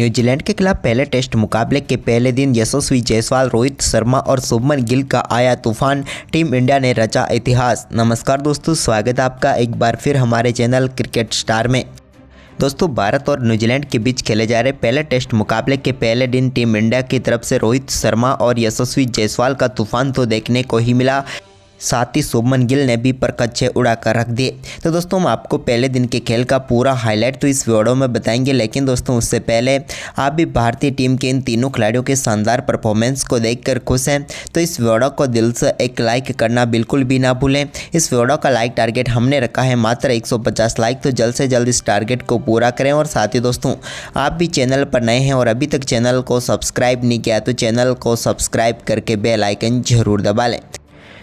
New Zealand के खिलाफ पहले टेस्ट मुकाबले के पहले दिन यशस्वी जायसवाल, रोहित शर्मा और शुभमन गिल का आया तूफान। टीम इंडिया ने रचा इतिहास। नमस्कार दोस्तों, स्वागत है आपका एक बार फिर हमारे चैनल क्रिकेट स्टार में। दोस्तों, भारत और न्यूजीलैंड के बीच खेले जा रहे पहले टेस्ट मुकाबले के पहले दिन टीम इंडिया की तरफ से रोहित शर्मा और यशस्वी जायसवाल का तूफान तो देखने को ही मिला, साथ ही शुभमन गिल ने भी परकच्छे उड़ा कर रख दिए। तो दोस्तों, हम आपको पहले दिन के खेल का पूरा हाईलाइट तो इस वीडियो में बताएंगे, लेकिन दोस्तों उससे पहले आप भी भारतीय टीम के इन तीनों खिलाड़ियों के शानदार परफॉर्मेंस को देखकर खुश हैं तो इस वीडियो को दिल से एक लाइक करना बिल्कुल भी ना भूलें। इस वीडियो का लाइक टारगेट हमने रखा है मात्र 150 लाइक, तो जल्द से जल्द इस टारगेट को पूरा करें। और साथ ही दोस्तों, आप भी चैनल पर नए हैं और अभी तक चैनल को सब्सक्राइब नहीं किया तो चैनल को सब्सक्राइब करके बेल आइकन जरूर दबा लें।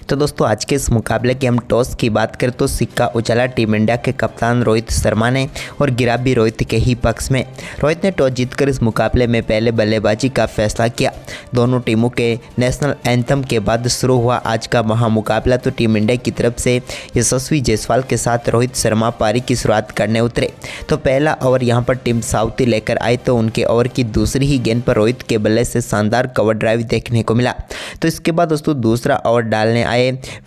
तो दोस्तों, आज के इस मुकाबले की हम टॉस की बात करें तो सिक्का उछला टीम इंडिया के कप्तान रोहित शर्मा ने और गिरा भी रोहित के ही पक्ष में। रोहित ने टॉस जीतकर इस मुकाबले में पहले बल्लेबाजी का फैसला किया। दोनों टीमों के नेशनल एंथम के बाद शुरू हुआ आज का महामुकाबला। तो टीम इंडिया की तरफ से यशस्वी जायसवाल के साथ रोहित शर्मा पारी की शुरुआत करने उतरे। तो पहला ओवर यहाँ पर टीम साउथी लेकर आई तो उनके ओवर की दूसरी ही गेंद पर रोहित के बल्ले से शानदार कवर ड्राइव देखने को मिला। तो इसके बाद दोस्तों दूसरा ओवर डालने आए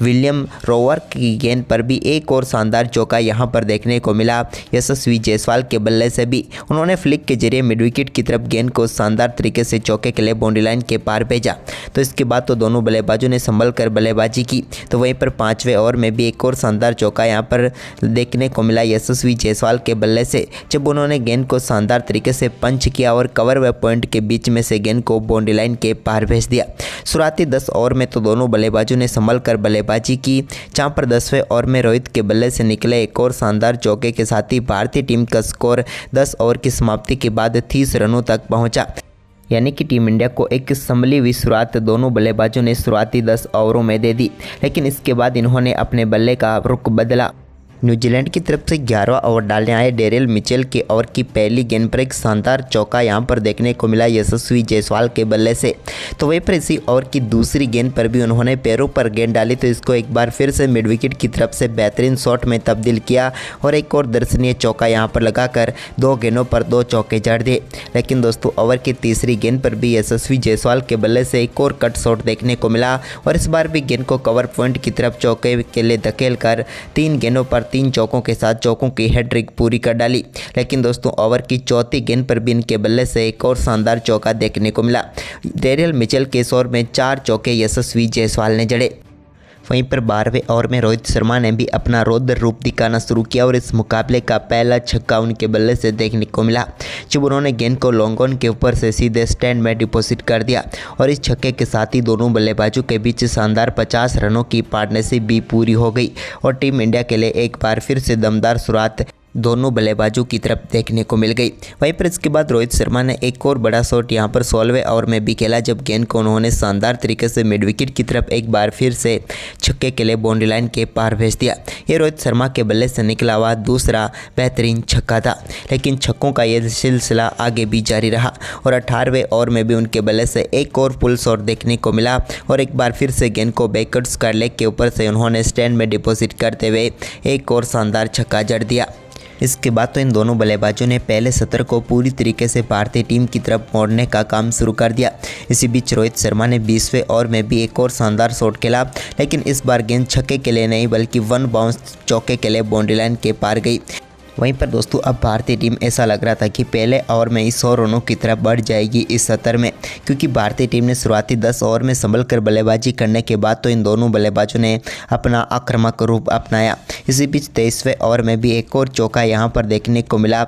विलियम रोवर की गेंद पर भी एक और शानदार चौका यहां पर देखने को मिला। यशस्वी जायसवाल के बल्ले से भी उन्होंने फ्लिक के जरिए मिड विकेट की तरफ गेंद को शानदार तरीके से चौके के लिए बाउंड्री लाइन के पार भेजा। तो इसके बाद तो दोनों बल्लेबाजों ने संभल कर बल्लेबाजी की। तो वहीं पर पांचवें ओवर में भी एक और शानदार चौका यहां पर देखने को मिला यशस्वी जायसवाल के बल्ले से, जब उन्होंने गेंद को शानदार तरीके से पंच किया और कवर व पॉइंट के बीच में से गेंद को बाउंड्री लाइन के पार भेज दिया। शुरुआती 10 ओवर में तो दोनों बल्लेबाजों ने संभल कर बल्लेबाजी की, जहां पर 10वें ओवर में रोहित के बल्ले से निकले एक और शानदार चौके के साथ ही भारतीय टीम का स्कोर 10 ओवर की समाप्ति के बाद 30 रनों तक पहुंचा। यानी कि टीम इंडिया को एक संभली हुई शुरुआत दोनों बल्लेबाजों ने शुरुआती 10 ओवरों में दे दी, लेकिन इसके बाद इन्होंने अपने बल्ले का रुख बदला। न्यूजीलैंड की तरफ से 11वां ओवर डालने आए डेरियल मिचेल के ओवर की पहली गेंद पर एक शानदार चौका यहां पर देखने को मिला यशस्वी जायसवाल के बल्ले से। तो वहीं पर इसी ओवर की दूसरी गेंद पर भी उन्होंने पैरों पर गेंद डाली, तो इसको एक बार फिर से मिड विकेट की तरफ से बेहतरीन शॉट में तब्दील किया और एक और दर्शनीय चौका यहां पर लगाकर 2 गेंदों पर 2 चौके जड़ दिए। लेकिन दोस्तों, ओवर की तीसरी गेंद पर भी यशस्वी जायसवाल के बल्ले से एक और कट शॉट देखने को मिला और इस बार भी गेंद को कवर पॉइंट की तरफ चौके के लिए धकेल कर 3 गेंदों पर 3 चौकों के साथ चौकों की हैट्रिक पूरी कर डाली। लेकिन दोस्तों, ओवर की चौथी गेंद पर भी इनके बल्ले से एक और शानदार चौका देखने को मिला। डेरियल मिचेल के ओवर में 4 चौके यशस्वी जायसवाल ने जड़े। वहीं पर 12वें ओवर में रोहित शर्मा ने भी अपना रौद्र रूप दिखाना शुरू किया और इस मुकाबले का पहला छक्का उनके बल्ले से देखने को मिला, जब उन्होंने गेंद को लॉन्ग ऑन के ऊपर से सीधे स्टैंड में डिपॉजिट कर दिया। और इस छक्के के साथ ही दोनों बल्लेबाजों के बीच शानदार 50 रनों की पार्टनरशिप भी पूरी हो गई और टीम इंडिया के लिए एक बार फिर से दमदार शुरुआत दोनों बल्लेबाजों की तरफ देखने को मिल गई। वहीं पर इसके बाद रोहित शर्मा ने एक और बड़ा शॉट यहां पर 16वें ओवर में भी खेला, जब गेंद को उन्होंने शानदार तरीके से मिड विकेट की तरफ एक बार फिर से छक्के के लिए बाउंड्री लाइन के पार भेज दिया। ये रोहित शर्मा के बल्ले से निकला हुआ दूसरा बेहतरीन छक्का था, लेकिन छक्कों का यह सिलसिला आगे भी जारी रहा और 18वें ओवर में भी उनके बल्ले से एक और पुल शॉट देखने को मिला और एक बार फिर से गेंद को बैकवर्ड्स कर लेग के ऊपर से उन्होंने स्टैंड में डिपॉजिट करते हुए एक और शानदार छक्का जड़ दिया। इसके बाद तो इन दोनों बल्लेबाजों ने पहले सत्र को पूरी तरीके से भारतीय टीम की तरफ मोड़ने का काम शुरू कर दिया। इसी बीच रोहित शर्मा ने 20वें ओवर में भी एक और शानदार शॉट खेला, लेकिन इस बार गेंद छक्के के लिए नहीं बल्कि 1 बाउंस चौके के लिए बाउंड्री लाइन के पार गई। वहीं पर दोस्तों, अब भारतीय टीम ऐसा लग रहा था कि पहले ओवर में ही 100 रनों की तरफ बढ़ जाएगी इस सत्र में, क्योंकि भारतीय टीम ने शुरुआती 10 ओवर में संभल कर बल्लेबाजी करने के बाद तो इन दोनों बल्लेबाजों ने अपना आक्रामक रूप अपनाया। इसी बीच 23वें ओवर में भी एक और चौका यहां पर देखने को मिला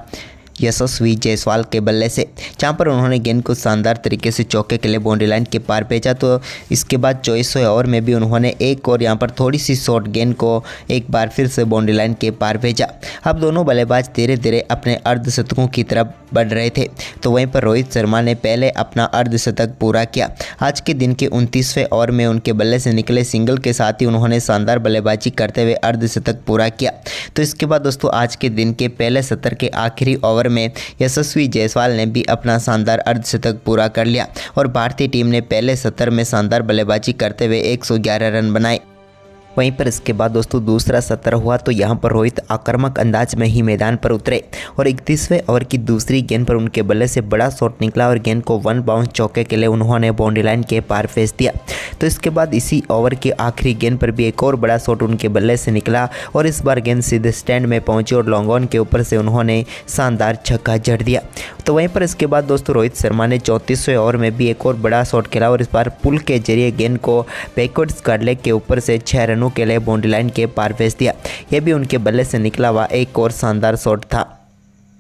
यशस्वी जायसवाल के बल्ले से, जहां पर उन्होंने गेंद को शानदार तरीके से चौके के लिए बाउंड्री लाइन के पार भेजा। तो इसके बाद 24वें ओवर में भी उन्होंने एक और यहां पर थोड़ी सी शॉर्ट गेंद को एक बार फिर से बाउंड्री लाइन के पार भेजा। अब दोनों बल्लेबाज धीरे धीरे अपने अर्धशतकों की तरफ बढ़ रहे थे। तो वहीं पर रोहित शर्मा ने पहले अपना अर्धशतक पूरा किया। आज के दिन के 29वें ओवर में उनके बल्ले से निकले सिंगल के साथ ही उन्होंने शानदार बल्लेबाजी करते हुए अर्धशतक पूरा किया। तो इसके बाद दोस्तों, आज के दिन के पहले सत्र के आखिरी ओवर में यशस्वी जायसवाल ने भी अपना शानदार अर्धशतक पूरा कर लिया और भारतीय टीम ने पहले सत्र में शानदार बल्लेबाजी करते हुए 111 रन बनाए। वहीं पर इसके बाद दोस्तों दूसरा सत्र हुआ तो यहाँ पर रोहित आक्रामक अंदाज में ही मैदान पर उतरे और 31वें ओवर की दूसरी गेंद पर उनके बल्ले से बड़ा शॉट निकला और गेंद को 1 बाउंस चौके के लिए उन्होंने बाउंड्री लाइन के पार भेज दिया। तो इसके बाद इसी ओवर की आखिरी गेंद पर भी एक और बड़ा शॉट उनके बल्ले से निकला और इस बार गेंद सीधे स्टैंड में पहुंची और लॉन्ग ऑन के ऊपर से उन्होंने शानदार छक्का जड़ दिया। तो वहीं पर इसके बाद दोस्तों रोहित शर्मा ने 34वें ओवर में भी एक और बड़ा शॉट खेला और इस बार पुल के जरिए गेंद को बैकवर्ड स्क्वायर लेग के ऊपर से 6 रनों के लिए बाउंड्री लाइन के पार भेज दिया। यह भी उनके बल्ले से निकला हुआ एक और शानदार शॉट था।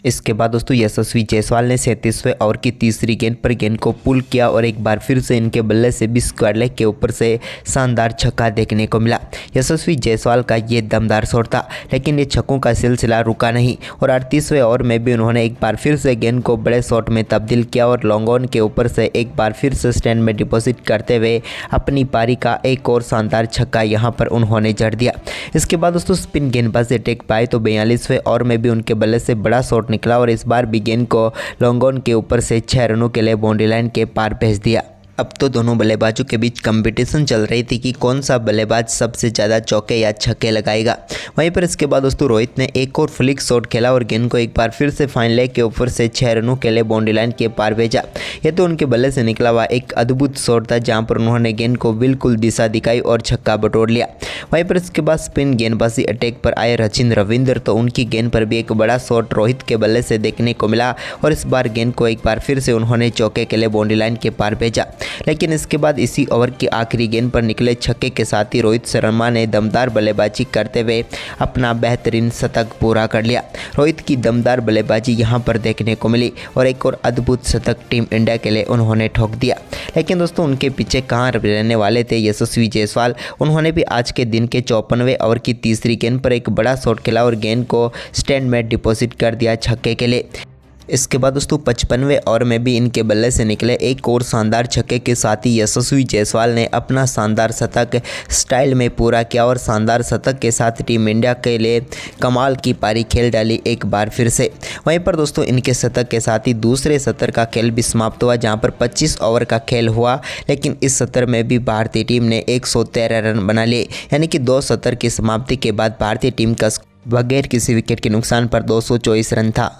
इसके बाद दोस्तों यशस्वी जायसवाल ने 37वें ओवर की तीसरी गेंद पर गेंद को पुल किया और एक बार फिर से इनके बल्ले से भी स्क्वायर लेग के ऊपर से शानदार छक्का देखने को मिला। यशस्वी जायसवाल का ये दमदार शॉट था, लेकिन ये छक्कों का सिलसिला रुका नहीं और 38वें ओवर में भी उन्होंने एक बार फिर से गेंद को बड़े शॉट में तब्दील किया और लॉन्ग ऑन के ऊपर से एक बार फिर से स्टैंड में डिपॉजिट करते हुए अपनी पारी का एक और शानदार छक्का यहाँ पर उन्होंने जड़ दिया। इसके बाद दोस्तों स्पिन गेंदबाजी टेक पाए तो 42वें ओवर में भी उनके बल्ले से बड़ा शॉट निकला और इस बार भी गेंद को लॉन्ग ऑन के ऊपर से 6 रनों के लिए बाउंड्री लाइन के पार भेज दिया। अब तो दोनों बल्लेबाजों के बीच कंपटीशन चल रही थी कि कौन सा बल्लेबाज सबसे ज़्यादा चौके या छक्के लगाएगा। वहीं पर इसके बाद दोस्तों रोहित ने एक और फ्लिक शॉट खेला और गेंद को एक बार फिर से फाइन लेग के ऊपर से 6 रनों के लिए बाउंड्री लाइन के पार भेजा। यह तो उनके बल्ले से निकला हुआ एक अद्भुत शॉट था, जहां पर उन्होंने गेंद को बिल्कुल दिशा दिखाई और छक्का बटोर लिया। वहीं पर इसके बाद स्पिन गेंदबाजी अटैक पर आए सचिन रविंद्र, तो उनकी गेंद पर भी एक बड़ा शॉट रोहित के बल्ले से देखने को मिला और इस बार गेंद को एक बार फिर से उन्होंने चौके के लिए बाउंड्री लाइन के पार भेजा। लेकिन इसके बाद इसी ओवर की आखिरी गेंद पर निकले छक्के के साथ ही रोहित शर्मा ने दमदार बल्लेबाजी करते हुए अपना बेहतरीन शतक पूरा कर लिया। रोहित की दमदार बल्लेबाजी यहां पर देखने को मिली और एक और अद्भुत शतक टीम इंडिया के लिए उन्होंने ठोक दिया। लेकिन दोस्तों उनके पीछे कहां रहने वाले थे यशस्वी जायसवाल। उन्होंने भी आज के दिन के 54वें ओवर की तीसरी गेंद पर एक बड़ा शॉट खेला और गेंद को स्टैंड में डिपॉजिट कर दिया छक्के के लिए। इसके बाद दोस्तों 55वें ओवर में भी इनके बल्ले से निकले एक और शानदार छक्के के साथ ही यशस्वी जायसवाल ने अपना शानदार शतक स्टाइल में पूरा किया और शानदार शतक के साथ टीम इंडिया के लिए कमाल की पारी खेल डाली एक बार फिर से। वहीं पर दोस्तों इनके शतक के साथ ही दूसरे सत्र का खेल भी समाप्त हुआ, जहां पर 25 ओवर का खेल हुआ, लेकिन इस सत्र में भी भारतीय टीम ने 113 रन बना लिए, यानी कि 2 सत्र की समाप्ति के बाद भारतीय टीम का बगैर किसी विकेट के नुकसान पर 224 रन था।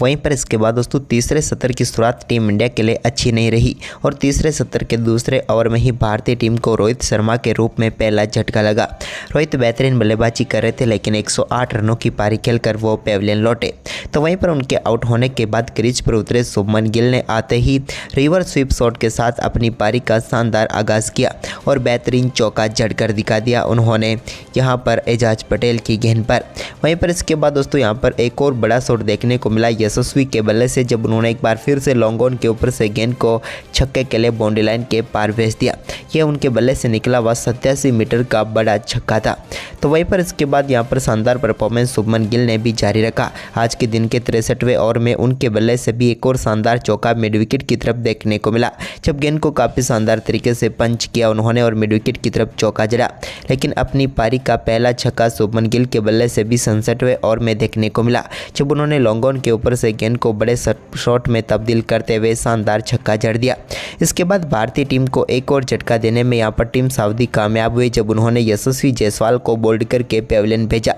वहीं पर इसके बाद दोस्तों तीसरे सत्र की शुरुआत टीम इंडिया के लिए अच्छी नहीं रही और तीसरे सत्र के दूसरे ओवर में ही भारतीय टीम को रोहित शर्मा के रूप में पहला झटका लगा। रोहित बेहतरीन बल्लेबाजी कर रहे थे, लेकिन 108 रनों की पारी खेलकर वो पेविलियन लौटे। तो वहीं पर उनके आउट होने के बाद क्रीज पर उतरे शुभमन गिल ने आते ही रिवर्स स्वीप शॉट के साथ अपनी पारी का शानदार आगाज़ किया और बेहतरीन चौका जड़कर दिखा दिया उन्होंने यहाँ पर एजाज पटेल की गेंद पर। वहीं पर इसके बाद दोस्तों यहाँ पर एक और बड़ा शॉट देखने को मिला यशस्वी के बल्ले से, जब उन्होंने एक बार फिर से लॉन्ग ऑन के ऊपर से गेंद को छक्के के लिए बाउंड्री लाइन के पार भेज दिया। यह उनके बल्ले से निकला हुआ 87 मीटर का बड़ा छक्का था। तो वहीं पर इसके बाद यहाँ पर शानदार परफॉर्मेंस शुभमन गिल ने भी जारी रखा। आज के दिन के 63वें ओवर में उनके बल्ले से भी एक और शानदार चौका मिड विकेट की तरफ देखने को मिला, जब गेंद को काफ़ी शानदार तरीके से पंच किया उन्होंने और मिड विकेट की तरफ चौका जड़ा। लेकिन अपनी पारी का पहला छक्का शुभमन गिल के बल्ले से भी 67वें ओवर में देखने को मिला, जब उन्होंने लॉन्ग ऑन के ऊपर से गेंद को बड़े शॉट में तब्दील करते हुए शानदार छक्का जड़ दिया। इसके बाद भारतीय टीम को एक और झटका देने में यहाँ पर टीम सऊदी कामयाब हुई, जब उन्होंने यशस्वी जायसवाल को बोल्ड करके पेविलियन भेजा।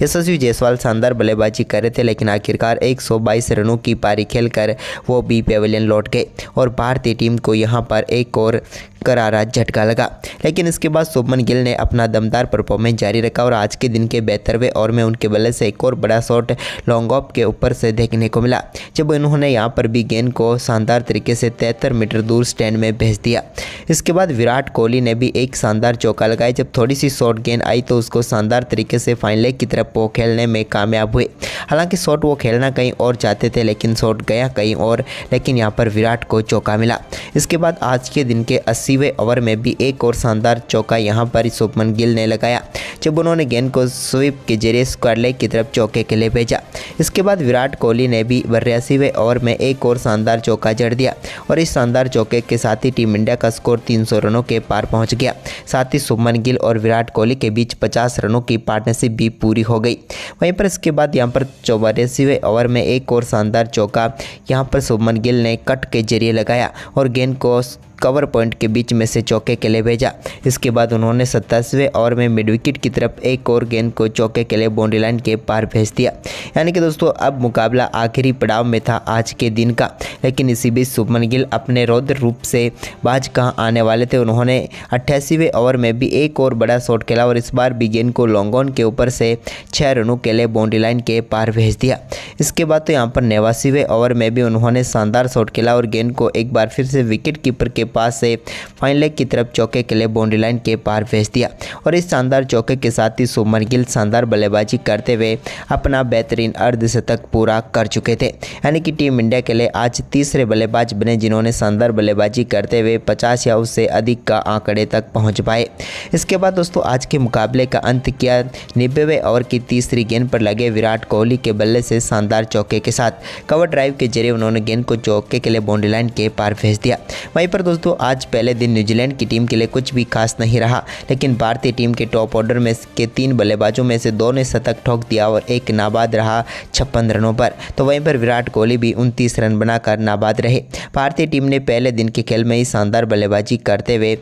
यशस्वी जायसवाल शानदार बल्लेबाजी कर रहे थे, लेकिन आखिरकार 122 रनों की पारी खेलकर वो भी पेविलियन लौट गए और भारतीय टीम को यहाँ पर एक और करारा झटका लगा। लेकिन इसके बाद शुभमन गिल ने अपना दमदार परफॉर्मेंस जारी रखा और आज के दिन के 72वें ओवर में उनके बल्ले से एक और बड़ा शॉट लॉन्ग ऑफ के ऊपर से देखने को मिला, जब उन्होंने यहाँ पर भी गेंद को शानदार तरीके से 73 मीटर दूर स्टैंड में भेज दिया। इसके बाद विराट कोहली ने भी एक शानदार चौका लगाया, जब थोड़ी सी शॉर्ट गेंद आई तो उसको शानदार तरीके से फाइन लेग की तरफ वो खेलने में कामयाब हुए। हालांकि शॉट वो खेलना कहीं और चाहते थे, लेकिन शॉट गया कहीं और, लेकिन यहाँ पर विराट को चौका मिला। इसके बाद आज के दिन के 80वें ओवर में भी एक और शानदार चौका यहाँ पर शुभमन गिल ने लगाया, जब उन्होंने गेंद को स्वीप के जरिए स्क्वायर लेग की तरफ चौके के लिए भेजा। इसके बाद विराट कोहली ने भी 82वें ओवर में एक और शानदार चौका जड़ दिया और इस शानदार चौके के साथ ही टीम इंडिया का स्कोर 300 रनों के पार पहुंच गया। साथ ही शुभमन गिल और विराट कोहली के बीच 50 रनों की पार्टनरशिप भी पूरी हो गई। वहीं पर इसके बाद यहाँ पर 84वें ओवर में एक और शानदार चौका यहाँ पर शुभमन गिल ने कट के जरिए लगाया और गेंद को कवर पॉइंट के बीच में से चौके के लिए भेजा। इसके बाद उन्होंने 27वें ओवर में मिड विकेट की तरफ एक और गेंद को चौके के लिए बाउंड्री लाइन के पार भेज दिया। यानी कि दोस्तों अब मुकाबला आखिरी पड़ाव में था आज के दिन का, लेकिन इसी बीच शुभमन गिल अपने रौद्र रूप से बाज कहाँ आने वाले थे। उन्होंने 88वें ओवर में भी एक और बड़ा शॉट खेला और इस बार भी गेंद को लॉन्ग ऑन के ऊपर से 6 रनों के लिए बाउंड्री लाइन के पार भेज दिया। इसके बाद तो यहाँ पर 89वें ओवर में भी उन्होंने शानदार शॉट खेला और गेंद को एक बार फिर से विकेट कीपर के पास से फाइन लेग की तरफ चौके के लिए बाउंड्री लाइन के पार भेज दिया। और इस शानदार चौके के साथ ही शुभमन गिल शानदार बल्लेबाजी करते हुए अपना बेहतरीन अर्धशतक पूरा कर चुके थे। यानी कि टीम इंडिया के लिए आज तीसरे बल्लेबाज बने जिन्होंने शानदार बल्लेबाजी करते हुए 50 या उससे अधिक का आंकड़े तक पहुंच पाए। इसके बाद दोस्तों आज के मुकाबले का अंत किया 90वें ओवर की तीसरी गेंद पर लगे विराट कोहली के बल्ले से शानदार चौके के साथ। कवर ड्राइव के जरिए उन्होंने गेंद को चौके के लिए बाउंड्री लाइन के पार भेज दिया। वहीं पर दोस्तों आज पहले दिन न्यूजीलैंड की टीम के लिए कुछ भी खास नहीं रहा, लेकिन भारतीय टीम के टॉप ऑर्डर में के 3 बल्लेबाजों में से 2 ने शतक ठोक दिया और एक नाबाद रहा 56 रनों पर। तो वहीं पर विराट कोहली भी 29 रन बनाकर नाबाद रहे। भारतीय टीम ने पहले दिन के खेल में ही शानदार बल्लेबाजी करते हुए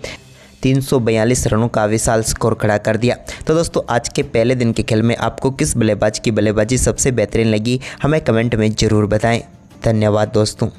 342 रनों का विशाल स्कोर खड़ा कर दिया। तो दोस्तों आज के पहले दिन के खेल में आपको किस बल्लेबाज की बल्लेबाजी सबसे बेहतरीन लगी, हमें कमेंट में ज़रूर बताएं। धन्यवाद दोस्तों।